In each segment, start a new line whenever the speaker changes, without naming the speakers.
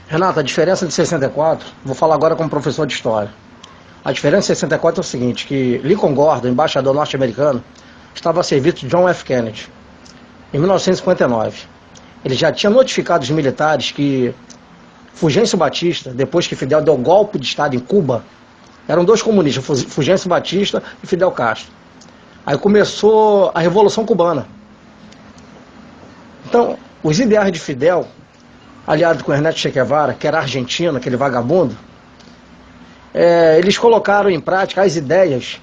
Renata, a diferença de 64, vou falar agora como professor de história. A diferença de 64 é o seguinte, que Lincoln Gordon, embaixador norte-americano, estava a serviço de John F. Kennedy, em 1959. Ele já tinha notificado os militares que Fulgêncio Batista, depois que Fidel deu golpe de Estado em Cuba, eram dois comunistas, Fulgêncio Batista e Fidel Castro. Aí começou a Revolução Cubana. Então, os ideais de Fidel, aliado com Ernesto Che Guevara, que era argentino, aquele vagabundo, eles colocaram em prática as ideias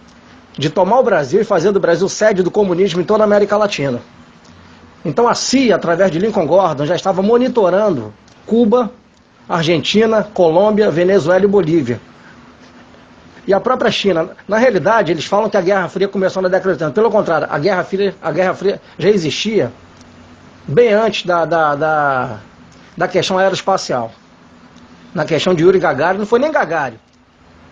de tomar o Brasil e fazer do Brasil sede do comunismo em toda a América Latina. Então a CIA, através de Lincoln Gordon, já estava monitorando Cuba, Argentina, Colômbia, Venezuela e Bolívia. E a própria China. Na realidade, eles falam que a Guerra Fria começou na década de 80. Pelo contrário, a Guerra Fria já existia bem antes da questão aeroespacial. Na questão de Yuri Gagarin, não foi nem Gagarin,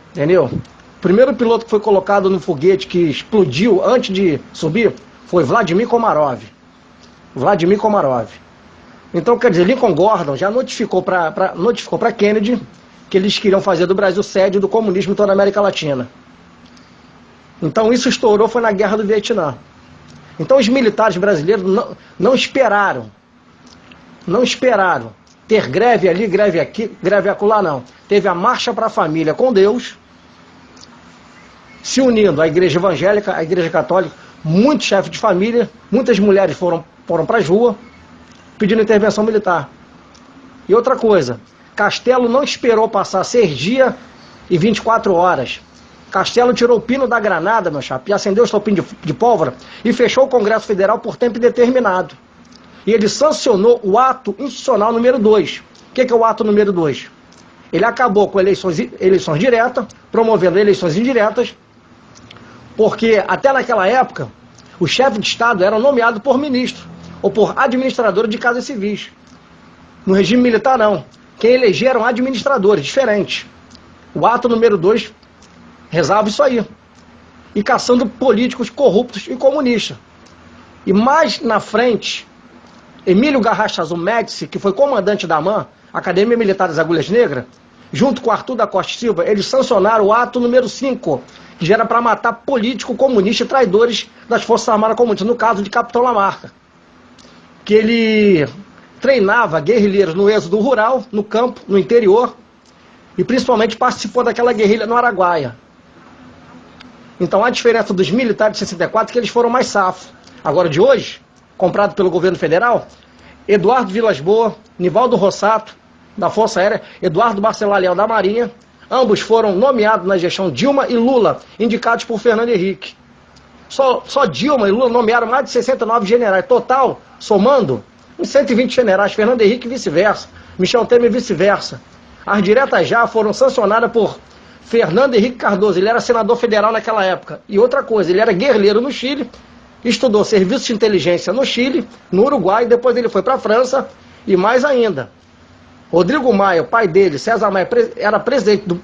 entendeu? O primeiro piloto que foi colocado no foguete que explodiu antes de subir foi Vladimir Komarov. Vladimir Komarov. Então, quer dizer, Lincoln Gordon já notificou para Kennedy que eles queriam fazer do Brasil sede do comunismo em toda a América Latina. Então isso estourou, foi na Guerra do Vietnã. Então os militares brasileiros não esperaram ter greve ali, greve aqui, greve acolá, não. Teve a marcha para a família com Deus, se unindo a igreja evangélica, a igreja católica, muitos chefes de família, muitas mulheres foram para as ruas pedindo intervenção militar. E outra coisa, Castelo não esperou passar 6 dias e 24 horas. Castelo tirou o pino da granada, meu chapa, e acendeu o estopim de pólvora e fechou o Congresso Federal por tempo indeterminado. E ele sancionou o ato institucional número 2. O que é o ato número 2? Ele acabou com eleições diretas, promovendo eleições indiretas, porque até naquela época, os chefes de Estado eram nomeados por ministro ou por administradores de casas civis. No regime militar, não. Quem elegeram administradores diferentes. O ato número 2 rezava isso aí. E caçando políticos corruptos e comunistas. E mais na frente, Emílio Garrastazu Médici, que foi comandante da AMAN, Academia Militar das Agulhas Negras, junto com Arthur da Costa Silva, eles sancionaram o ato número 5, que já era para matar político comunista e traidores das Forças Armadas Comunistas, no caso de Capitão Lamarca. Que ele treinava guerrilheiros no êxodo rural, no campo, no interior, e principalmente participou daquela guerrilha no Araguaia. Então a diferença dos militares de 64 é que eles foram mais safos. Agora de hoje, comprado pelo governo federal, Eduardo Vilas Boas, Nivaldo Rossato, da Força Aérea, Eduardo Bacelar Leal da Marinha, ambos foram nomeados na gestão Dilma e Lula, indicados por Fernando Henrique. Só Dilma e Lula nomearam mais de 69 generais, total, somando, uns 120 generais, Fernando Henrique e vice-versa, Michel Temer e vice-versa. As diretas já foram sancionadas por Fernando Henrique Cardoso, ele era senador federal naquela época. E outra coisa, ele era guerrilheiro no Chile, estudou serviço de inteligência no Chile, no Uruguai, depois ele foi para a França, e mais ainda, Rodrigo Maia, o pai dele, César Maia, era presidente de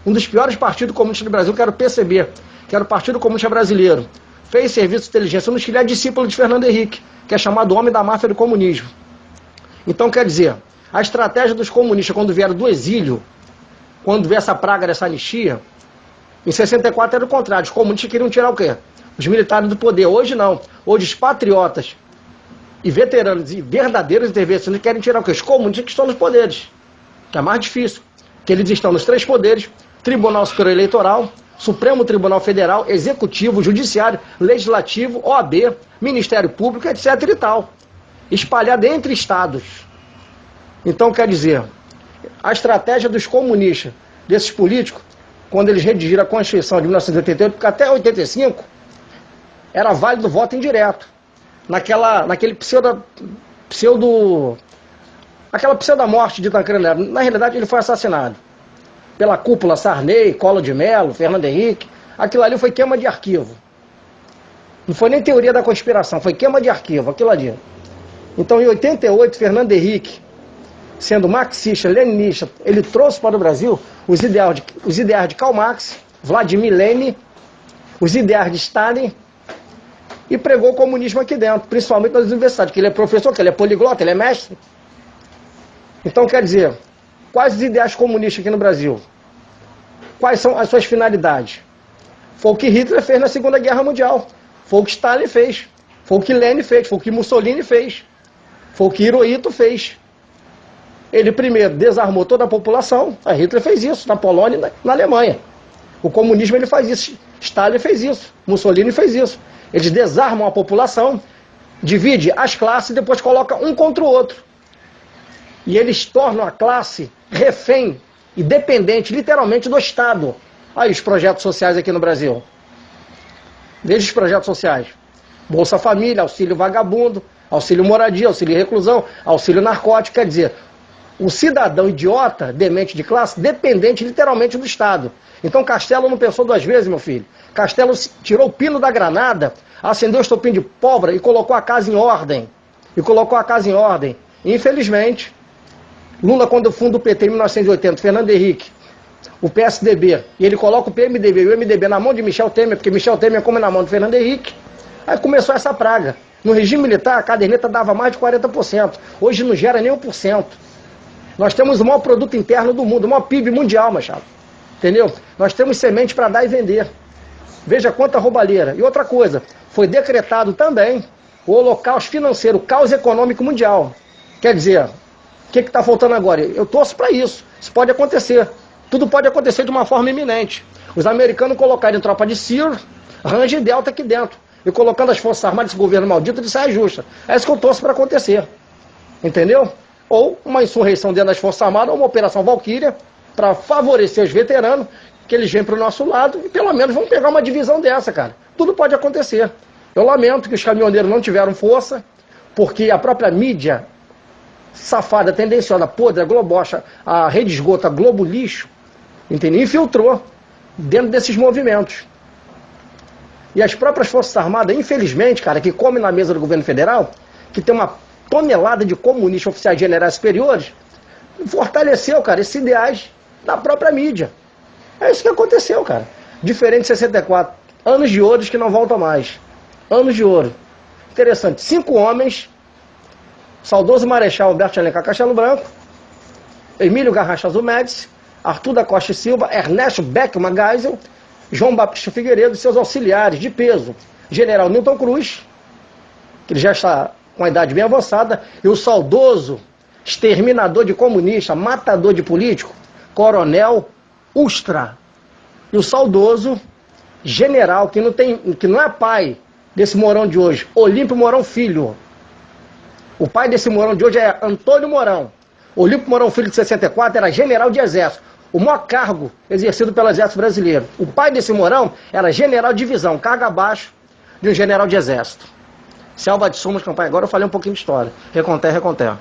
um dos piores partidos comunistas do Brasil, que era o PCB, que era o Partido Comunista Brasileiro. Fez serviço de inteligência no Chile, é discípulo de Fernando Henrique, que é chamado homem da máfia do comunismo. Então, quer dizer, a estratégia dos comunistas, quando vieram do exílio, quando veio essa praga dessa anistia, em 64 era o contrário, os comunistas queriam tirar o quê? Os militares do poder. Hoje não. Hoje os patriotas e veteranos e verdadeiros intervencionistas querem tirar o quê? Os comunistas que estão nos poderes, que é mais difícil, que eles estão nos 3 poderes, Tribunal Superior Eleitoral, Supremo Tribunal Federal, Executivo, Judiciário, Legislativo, OAB, Ministério Público, etc. e tal. Espalhado entre estados. Então, quer dizer, a estratégia dos comunistas, desses políticos, quando eles redigiram a Constituição de 1988, porque até 85 era válido o voto indireto. Naquele aquela pseudo-morte de Tancredo Neves. Na realidade, ele foi assassinado pela cúpula Sarney, Collor de Mello, Fernando Henrique. Aquilo ali foi queima de arquivo. Não foi nem teoria da conspiração, foi queima de arquivo, aquilo ali. Então, em 88, Fernando Henrique, sendo marxista, leninista, ele trouxe para o Brasil os ideais de Karl Marx, Vladimir Lenin, os ideais de Stalin, e pregou o comunismo aqui dentro, principalmente nas universidades, que ele é professor, que ele é poliglota, ele é mestre. Então, quer dizer, Quais os ideais comunistas aqui no Brasil? Quais são as suas finalidades? Foi o que Hitler fez na Segunda Guerra Mundial. Foi o que Stalin fez. Foi o que Lenin fez. Foi o que Mussolini fez. Foi o que Hirohito fez. Ele primeiro desarmou toda a população. A Hitler fez isso na Polônia e na Alemanha. O comunismo ele faz isso. Stalin fez isso. Mussolini fez isso. Eles desarmam a população, divide as classes e depois coloca um contra o outro. E eles tornam a classe refém e dependente, literalmente, do Estado. Aí os projetos sociais aqui no Brasil. Veja os projetos sociais. Bolsa Família, auxílio vagabundo, auxílio moradia, auxílio reclusão, auxílio narcótico. Quer dizer, o cidadão idiota, demente de classe, dependente literalmente do Estado. Então Castelo não pensou duas vezes, meu filho. Castelo tirou o pino da granada, acendeu o estopim de pólvora e colocou a casa em ordem. Infelizmente, Lula, quando funda o PT em 1980, Fernando Henrique, o PSDB, e ele coloca o PMDB e o MDB na mão de Michel Temer, porque Michel Temer come na mão de Fernando Henrique, aí começou essa praga. No regime militar, a caderneta dava mais de 40%. Hoje não gera nem 1%. Nós temos o maior produto interno do mundo, o maior PIB mundial, Machado. Entendeu? Nós temos semente para dar e vender. Veja quanta roubalheira. E outra coisa, foi decretado também o holocausto financeiro, o caos econômico mundial. Quer dizer, o que está faltando agora? Eu torço para isso. Isso pode acontecer. Tudo pode acontecer de uma forma iminente. Os americanos colocarem tropa de SEAL, Ranger e Delta aqui dentro. E colocando as forças armadas desse governo maldito de saia justa. É isso que eu torço para acontecer. Entendeu? Ou uma insurreição dentro das forças armadas, ou uma operação Valquíria, para favorecer os veteranos, que eles vêm para o nosso lado e pelo menos vão pegar uma divisão dessa, cara. Tudo pode acontecer. Eu lamento que os caminhoneiros não tiveram força, porque a própria mídia safada, tendenciosa, podre, a Globocha, a Rede Esgoto, a Globo Lixo, entendeu? Infiltrou dentro desses movimentos. E as próprias Forças Armadas, infelizmente, cara, que comem na mesa do governo federal, que tem uma tonelada de comunistas oficiais generais superiores, fortaleceu, cara, esses ideais da própria mídia. É isso que aconteceu, cara. Diferente de 64. Anos de ouro que não voltam mais. Anos de ouro. Interessante. 5 homens, saudoso Marechal Humberto de Alencar Castelo Branco, Emílio Garracha Azul Médici, Arthur da Costa e Silva, Ernesto Beckman Geisel, João Baptista Figueiredo e seus auxiliares de peso, General Newton Cruz, que ele já está com a idade bem avançada, e o saudoso exterminador de comunista, matador de político, Coronel Ustra. E o saudoso general, que não é pai desse Mourão de hoje, Olímpio Mourão Filho. O pai desse Mourão de hoje é Antônio Mourão. Olímpio Mourão Filho, de 64, era general de exército. O maior cargo exercido pelo exército brasileiro. O pai desse Mourão era general de divisão, cargo abaixo de um general de exército. Selva de Somas, campanha. Agora eu falei um pouquinho de história. Reconter.